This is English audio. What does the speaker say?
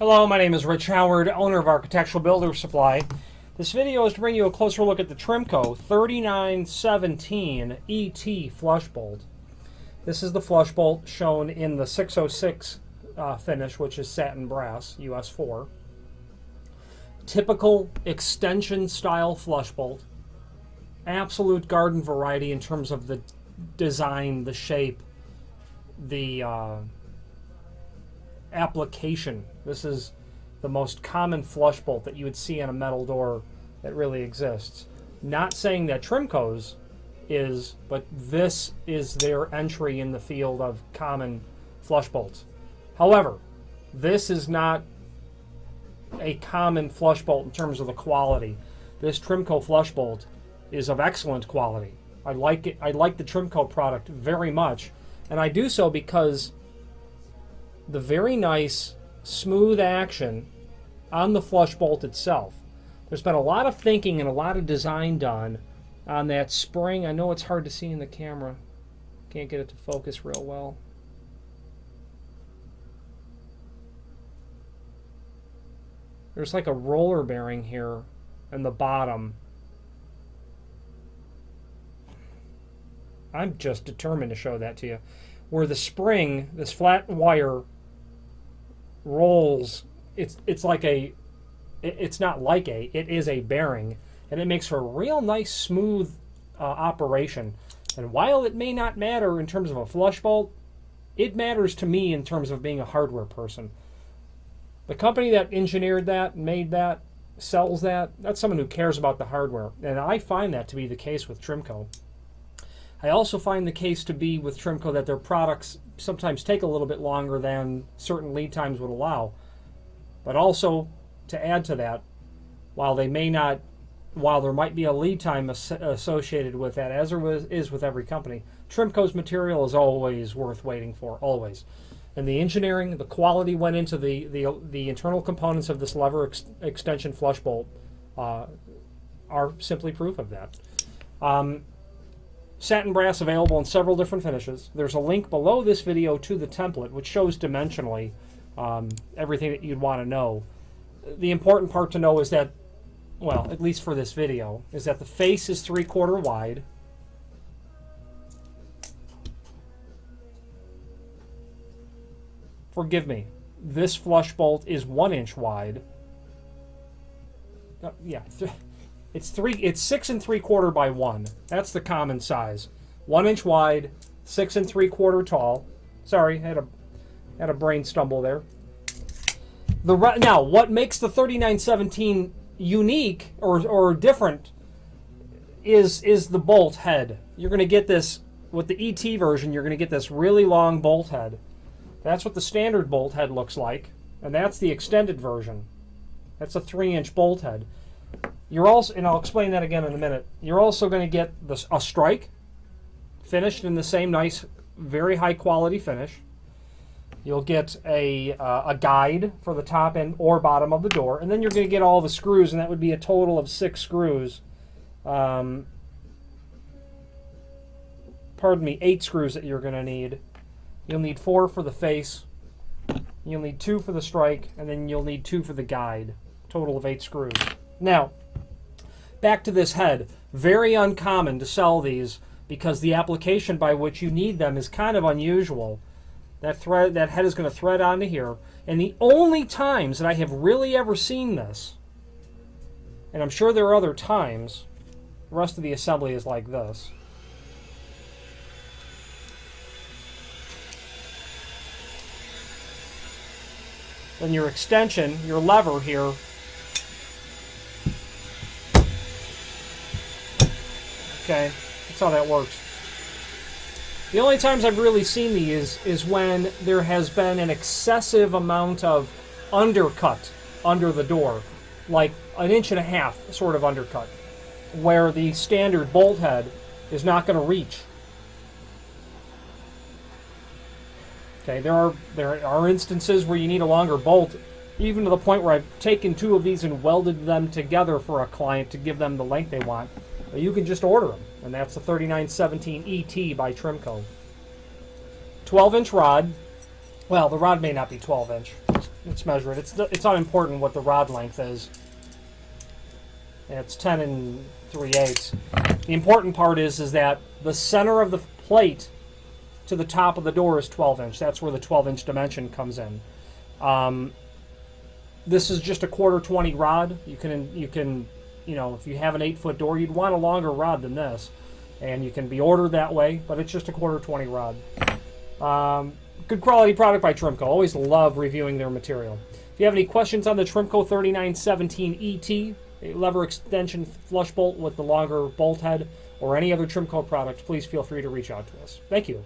Hello, my name is Rich Howard, owner of Architectural Builder Supply. This video is to bring you a closer look at the Trimco 3917 ET flush bolt. This is the flush bolt shown in the 606 finish, which is satin brass, US 4. Typical extension style flush bolt. Absolute garden variety in terms of the design, the shape, the application. This is the most common flush bolt that you would see on a metal door that really exists. Not saying that Trimco's is, but this is their entry in the field of common flush bolts. However, this is not a common flush bolt in terms of the quality. This Trimco flush bolt is of excellent quality. I like it. I like the Trimco product very much, and I do so because the very nice smooth action on the flush bolt itself. There's been a lot of thinking and a lot of design done on that spring. I know it's hard to see in the camera. Can't get it to focus real well. There's like a roller bearing here in the bottom. I'm just determined to show that to you. Where the spring, this flat wire, rolls, it's like a, it's not like a, it is a bearing, and it makes for a real nice smooth operation. And while it may not matter in terms of a flush bolt, it matters to me in terms of being a hardware person. The company that engineered that, made that, sells that, that's someone who cares about the hardware, and I find that to be the case with Trimco. I also find the case to be with Trimco that their products sometimes take a little bit longer than certain lead times would allow. But also, to add to that, while they may not, while there might be a lead time associated with that, as there is with every company, Trimco's material is always worth waiting for, always. And the engineering, the quality went into the internal components of this lever extension flush bolt are simply proof of that. Satin brass available in several different finishes. There's a link below this video to the template, which shows dimensionally everything that you'd want to know. The important part to know is that, well, at least for this video, is that the face is 3/4 wide. Forgive me, this flush bolt is 1 inch wide. Yeah. It's 6 3/4 by 1. That's the common size. 1 inch wide, 6 3/4 tall. Sorry, had a brain stumble there. Now, what makes the 3917 unique or different is the bolt head. You're going to get this with the ET version. You're going to get this really long bolt head. That's what the standard bolt head looks like, and that's the extended version. That's a 3-inch bolt head. You're also, and I'll explain that again in a minute, you're also going to get a strike finished in the same nice, very high quality finish. You'll get a guide for the top end or bottom of the door, and then you're going to get all the screws, and that would be a total of 6 screws. Pardon me, 8 screws that you're going to need. You'll need 4 for the face, you'll need 2 for the strike, and then you'll need 2 for the guide. Total of 8 screws. Now, back to this head. Very uncommon to sell these because the application by which you need them is kind of unusual. That head is going to thread onto here, and the only times that I have really ever seen this, and I'm sure there are other times, the rest of the assembly is like this. Then your extension, your lever here, okay, that's how that works. The only times I've really seen these is when there has been an excessive amount of undercut under the door, like 1.5 inches sort of undercut, where the standard bolt head is not going to reach. Okay, there are instances where you need a longer bolt, even to the point where I've taken 2 of these and welded them together for a client to give them the length they want. But you can just order them, and that's the 3917 ET by Trimco. 12-inch rod, Well, the rod may not be 12 inch. Let's measure it. It's unimportant what the rod length is. It's 10 3/8. The important part is that the center of the plate to the top of the door is 12 inch. That's where the 12 inch dimension comes in. This is just a 1/4 20 rod. You can, if you have an 8-foot door, you'd want a longer rod than this, and you can be ordered that way. But it's just a 1/4 20 rod. Good quality product by Trimco. Always love reviewing their material. If you have any questions on the Trimco 3917 ET, a lever extension flush bolt with the longer bolt head, or any other Trimco product, please feel free to reach out to us. Thank you.